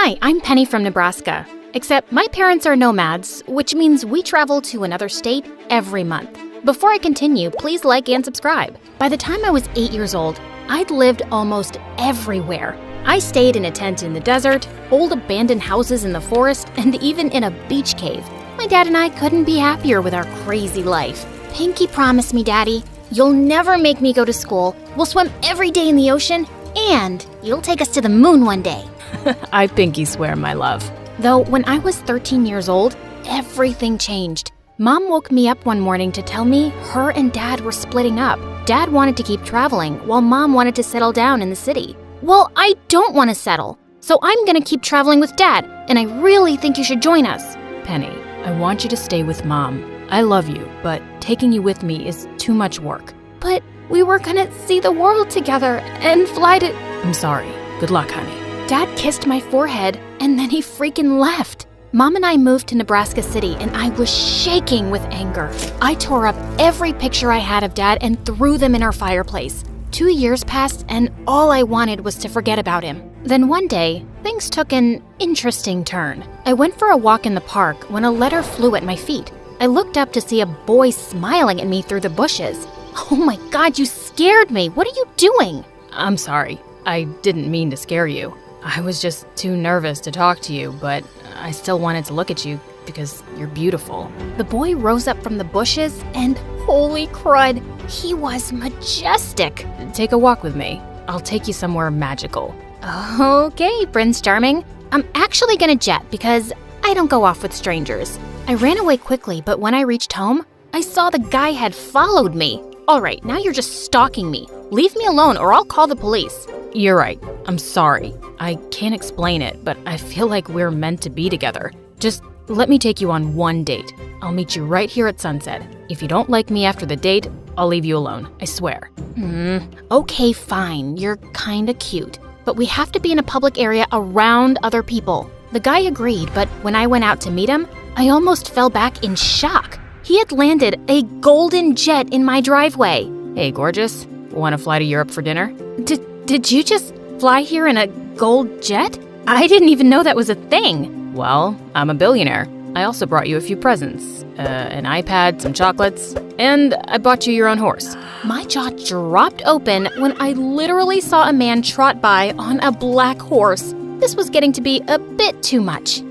Hi, I'm Penny from Nebraska. Except my parents are nomads, which means we travel to another state every month. Before I continue, please like and subscribe. By the time I was 8 years old, I'd lived almost everywhere. I stayed in a tent in the desert, old abandoned houses in the forest, and even in a beach cave. My dad and I couldn't be happier with our crazy life. Pinky promised me, Daddy, you'll never make me go to school, we'll swim every day in the ocean, and you'll take us to the moon one day. I pinky swear, my love. Though when I was 13 years old, everything changed. Mom woke me up one morning to tell me her and Dad were splitting up. Dad wanted to keep traveling, while Mom wanted to settle down in the city. Well, I don't want to settle, so I'm gonna keep traveling with Dad, and I really think you should join us. Penny, I want you to stay with Mom. I love you, but taking you with me is too much work. But we were gonna see the world together and fly to... I'm sorry. Good luck, honey. Dad kissed my forehead, and then he freaking left. Mom and I moved to Nebraska City, and I was shaking with anger. I tore up every picture I had of Dad and threw them in our fireplace. 2 years passed, and all I wanted was to forget about him. Then one day, things took an interesting turn. I went for a walk in the park when a letter flew at my feet. I looked up to see a boy smiling at me through the bushes. Oh my God, you scared me. What are you doing? I'm sorry. I didn't mean to scare you. I was just too nervous to talk to you, but I still wanted to look at you because you're beautiful. The boy rose up from the bushes and holy crud, he was majestic. Take a walk with me. I'll take you somewhere magical. Okay, Prince Charming. I'm actually gonna jet because I don't go off with strangers. I ran away quickly, but when I reached home, I saw the guy had followed me. All right, now you're just stalking me. Leave me alone or I'll call the police. You're right. I'm sorry. I can't explain it, but I feel like we're meant to be together. Just let me take you on one date. I'll meet you right here at sunset. If you don't like me after the date, I'll leave you alone. I swear. Okay, fine. You're kinda cute. But we have to be in a public area around other people. The guy agreed, but when I went out to meet him, I almost fell back in shock. He had landed a golden jet in my driveway. Hey, gorgeous. Want to fly to Europe for dinner? Did you just fly here in a gold jet? I didn't even know that was a thing. Well, I'm a billionaire. I also brought you a few presents. An iPad, some chocolates, and I bought you your own horse. My jaw dropped open when I literally saw a man trot by on a black horse. This was getting to be a bit too much.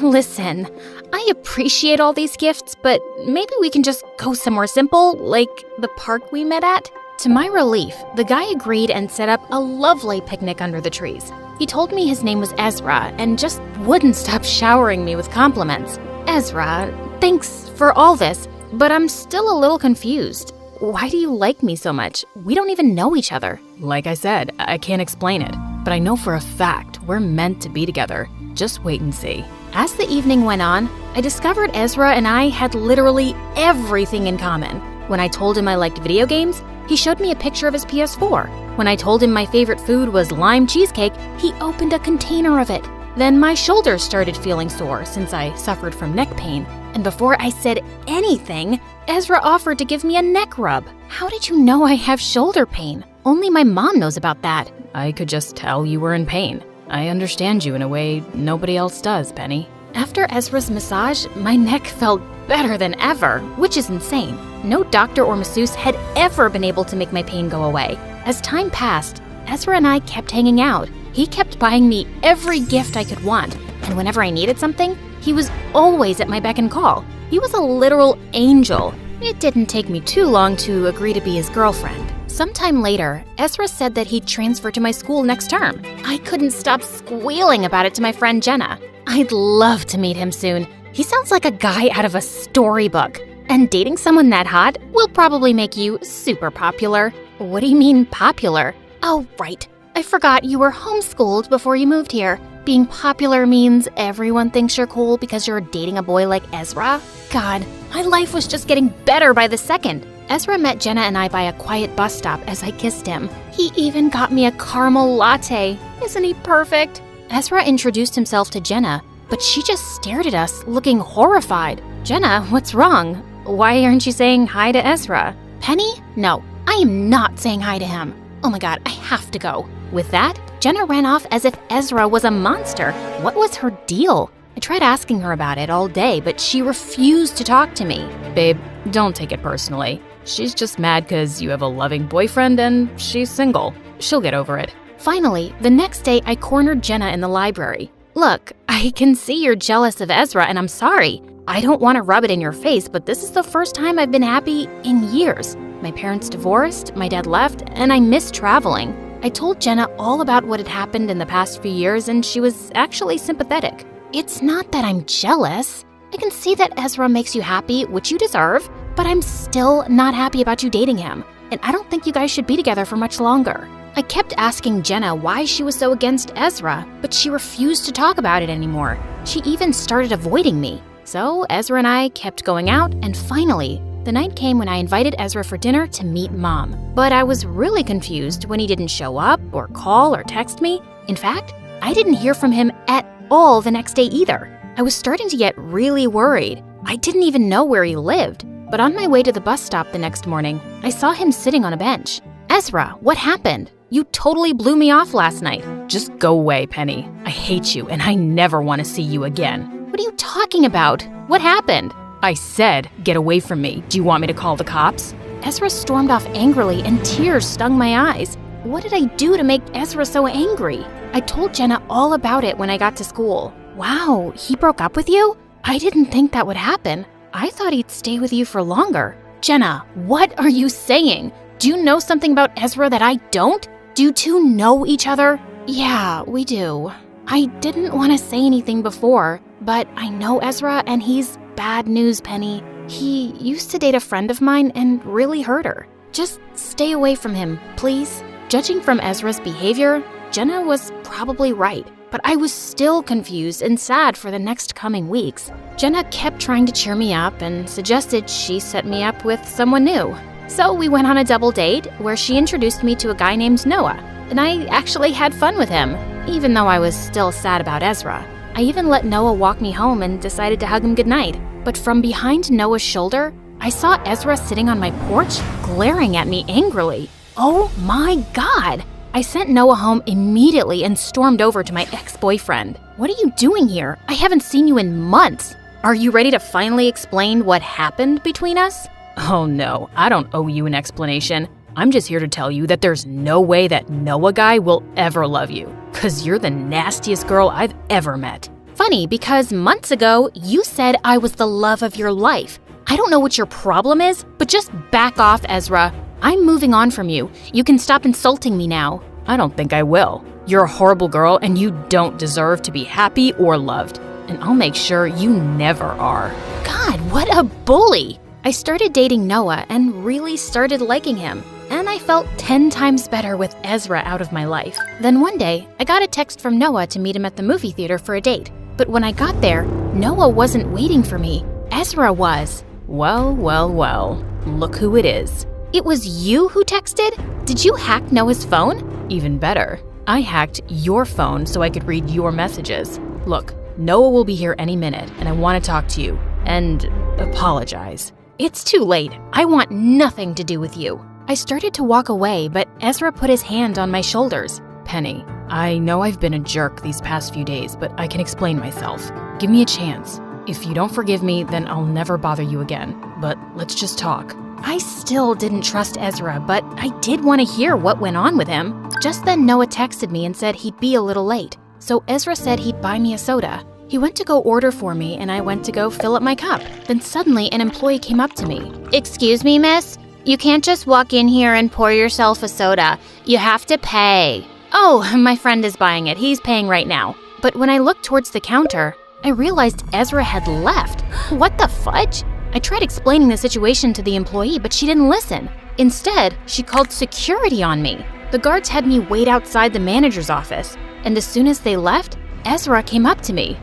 Listen, I appreciate all these gifts, but maybe we can just go somewhere simple, like the park we met at? To my relief, the guy agreed and set up a lovely picnic under the trees. He told me his name was Ezra and just wouldn't stop showering me with compliments. Ezra, thanks for all this, but I'm still a little confused. Why do you like me so much? We don't even know each other. Like I said, I can't explain it, but I know for a fact we're meant to be together. Just wait and see. As the evening went on, I discovered Ezra and I had literally everything in common. When I told him I liked video games, he showed me a picture of his PS4. When I told him my favorite food was lime cheesecake, he opened a container of it. Then my shoulders started feeling sore since I suffered from neck pain. And before I said anything, Ezra offered to give me a neck rub. How did you know I have shoulder pain? Only my mom knows about that. I could just tell you were in pain. I understand you in a way nobody else does, Penny. After Ezra's massage, my neck felt better than ever, which is insane. No doctor or masseuse had ever been able to make my pain go away. As time passed, Ezra and I kept hanging out. He kept buying me every gift I could want, and whenever I needed something, he was always at my beck and call. He was a literal angel. It didn't take me too long to agree to be his girlfriend. Sometime later, Ezra said that he'd transfer to my school next term. I couldn't stop squealing about it to my friend Jenna. I'd love to meet him soon. He sounds like a guy out of a storybook. And dating someone that hot will probably make you super popular. What do you mean popular? Oh, right. I forgot you were homeschooled before you moved here. Being popular means everyone thinks you're cool because you're dating a boy like Ezra? God, my life was just getting better by the second. Ezra met Jenna and I by a quiet bus stop as I kissed him. He even got me a caramel latte. Isn't he perfect? Ezra introduced himself to Jenna, but she just stared at us, looking horrified. Jenna, what's wrong? Why aren't you saying hi to Ezra? Penny? No, I am not saying hi to him. Oh my God, I have to go. With that, Jenna ran off as if Ezra was a monster. What was her deal? I tried asking her about it all day, but she refused to talk to me. Babe, don't take it personally. She's just mad because you have a loving boyfriend and she's single. She'll get over it. Finally, the next day, I cornered Jenna in the library. Look, I can see you're jealous of Ezra, and I'm sorry. I don't want to rub it in your face, but this is the first time I've been happy in years. My parents divorced, my dad left, and I miss traveling. I told Jenna all about what had happened in the past few years, and she was actually sympathetic. It's not that I'm jealous. I can see that Ezra makes you happy, which you deserve, but I'm still not happy about you dating him, and I don't think you guys should be together for much longer. I kept asking Jenna why she was so against Ezra, but she refused to talk about it anymore. She even started avoiding me. So Ezra and I kept going out, and finally, the night came when I invited Ezra for dinner to meet Mom. But I was really confused when he didn't show up or call or text me. In fact, I didn't hear from him at all the next day either. I was starting to get really worried. I didn't even know where he lived. But on my way to the bus stop the next morning, I saw him sitting on a bench. Ezra, what happened? You totally blew me off last night. Just go away, Penny. I hate you and I never want to see you again. What are you talking about? What happened? I said, get away from me. Do you want me to call the cops? Ezra stormed off angrily and tears stung my eyes. What did I do to make Ezra so angry? I told Jenna all about it when I got to school. Wow, he broke up with you? I didn't think that would happen. I thought he'd stay with you for longer. Jenna, what are you saying? Do you know something about Ezra that I don't? Do you two know each other? Yeah, we do. I didn't want to say anything before, but I know Ezra and he's bad news, Penny. He used to date a friend of mine and really hurt her. Just stay away from him, please. Judging from Ezra's behavior, Jenna was probably right, but I was still confused and sad for the next coming weeks. Jenna kept trying to cheer me up and suggested she set me up with someone new. So we went on a double date where she introduced me to a guy named Noah, and I actually had fun with him, even though I was still sad about Ezra. I even let Noah walk me home and decided to hug him goodnight. But from behind Noah's shoulder, I saw Ezra sitting on my porch, glaring at me angrily. Oh my God! I sent Noah home immediately and stormed over to my ex-boyfriend. What are you doing here? I haven't seen you in months. Are you ready to finally explain what happened between us? Oh no, I don't owe you an explanation. I'm just here to tell you that there's no way that Noah guy will ever love you, 'cause you're the nastiest girl I've ever met. Funny, because months ago, you said I was the love of your life. I don't know what your problem is, but just back off, Ezra. I'm moving on from you. You can stop insulting me now. I don't think I will. You're a horrible girl and you don't deserve to be happy or loved. And I'll make sure you never are. God, what a bully! I started dating Noah and really started liking him. And I felt 10 times better with Ezra out of my life. Then one day, I got a text from Noah to meet him at the movie theater for a date. But when I got there, Noah wasn't waiting for me. Ezra was. Well, well, well. Look who it is. It was you who texted? Did you hack Noah's phone? Even better. I hacked your phone so I could read your messages. Look, Noah will be here any minute, and I want to talk to you. And apologize. It's too late. I want nothing to do with you. I started to walk away, but Ezra put his hand on my shoulders. Penny, I know I've been a jerk these past few days, but I can explain myself. Give me a chance. If you don't forgive me, then I'll never bother you again. But let's just talk. I still didn't trust Ezra, but I did want to hear what went on with him. Just then Noah texted me and said he'd be a little late. So Ezra said he'd buy me a soda. He went to go order for me and I went to go fill up my cup. Then suddenly an employee came up to me. "Excuse me, miss? You can't just walk in here and pour yourself a soda. You have to pay." "Oh, my friend is buying it. He's paying right now." But when I looked towards the counter, I realized Ezra had left. What the fudge? I tried explaining the situation to the employee, but she didn't listen. Instead, she called security on me. The guards had me wait outside the manager's office, and as soon as they left, Ezra came up to me.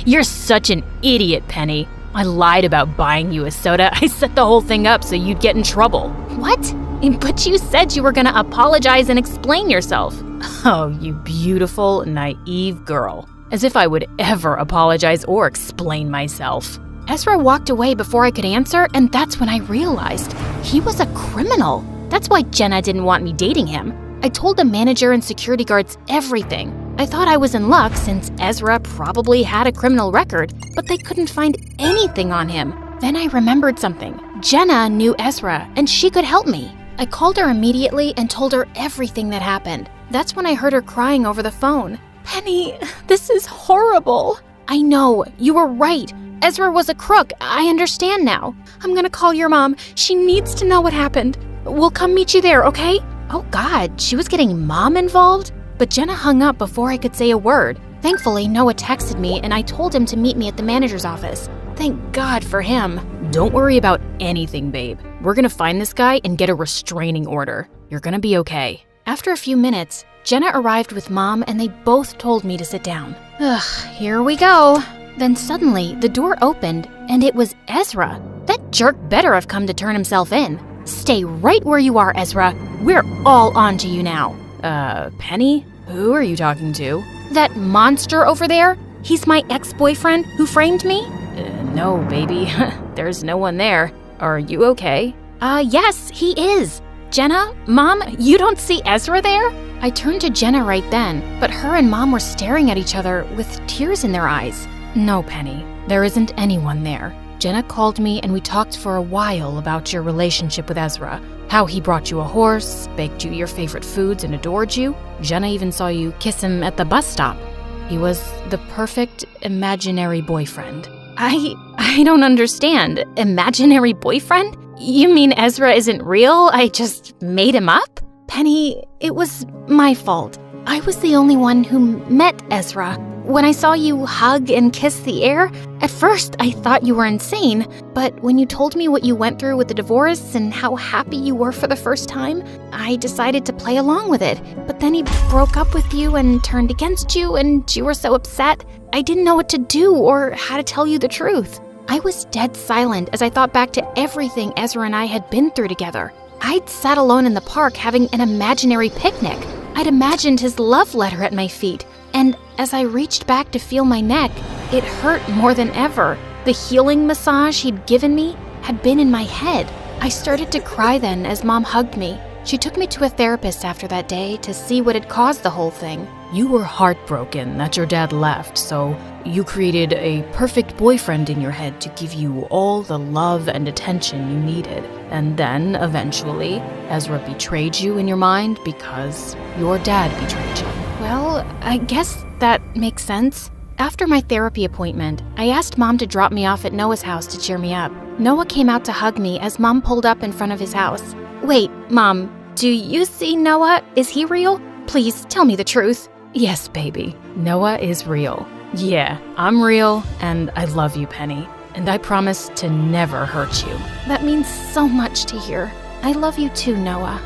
You're such an idiot, Penny. I lied about buying you a soda. I set the whole thing up so you'd get in trouble. What? But you said you were gonna apologize and explain yourself. Oh, you beautiful, naive girl. As if I would ever apologize or explain myself. Ezra walked away before I could answer, and that's when I realized he was a criminal. That's why Jenna didn't want me dating him. I told the manager and security guards everything. I thought I was in luck since Ezra probably had a criminal record, but they couldn't find anything on him. Then I remembered something. Jenna knew Ezra, and she could help me. I called her immediately and told her everything that happened. That's when I heard her crying over the phone. Penny, this is horrible. I know, you were right. Ezra was a crook. I understand now. I'm gonna call your mom. She needs to know what happened. We'll come meet you there, okay? Oh God, she was getting mom involved? But Jenna hung up before I could say a word. Thankfully, Noah texted me and I told him to meet me at the manager's office. Thank God for him. Don't worry about anything, babe. We're gonna find this guy and get a restraining order. You're gonna be okay. After a few minutes, Jenna arrived with Mom and they both told me to sit down. Ugh, here we go. Then suddenly, the door opened and it was Ezra. That jerk better have come to turn himself in. Stay right where you are, Ezra. We're all on to you now. Penny? Who are you talking to? That monster over there? He's my ex-boyfriend who framed me? No, baby. There's no one there. Are you okay? Yes, he is. Jenna, Mom, you don't see Ezra there? I turned to Jenna right then, but her and Mom were staring at each other with tears in their eyes. No, Penny. There isn't anyone there. Jenna called me and we talked for a while about your relationship with Ezra. How he brought you a horse, baked you your favorite foods, and adored you. Jenna even saw you kiss him at the bus stop. He was the perfect imaginary boyfriend. I don't understand. Imaginary boyfriend? You mean Ezra isn't real? I just made him up? Penny, it was my fault. I was the only one who met Ezra. When I saw you hug and kiss the air, at first I thought you were insane, but when you told me what you went through with the divorce and how happy you were for the first time, I decided to play along with it. But then he broke up with you and turned against you, and you were so upset, I didn't know what to do or how to tell you the truth. I was dead silent as I thought back to everything Ezra and I had been through together. I'd sat alone in the park having an imaginary picnic. I'd imagined his love letter at my feet. And as I reached back to feel my neck, it hurt more than ever. The healing massage he'd given me had been in my head. I started to cry then as Mom hugged me. She took me to a therapist after that day to see what had caused the whole thing. You were heartbroken that your dad left, so you created a perfect boyfriend in your head to give you all the love and attention you needed. And then, eventually, Ezra betrayed you in your mind because your dad betrayed you. Well, I guess that makes sense. After my therapy appointment, I asked Mom to drop me off at Noah's house to cheer me up. Noah came out to hug me as Mom pulled up in front of his house. Wait, Mom, do you see Noah? Is he real? Please, tell me the truth. Yes, baby. Noah is real. Yeah, I'm real, and I love you, Penny. And I promise to never hurt you. That means so much to hear. I love you too, Noah.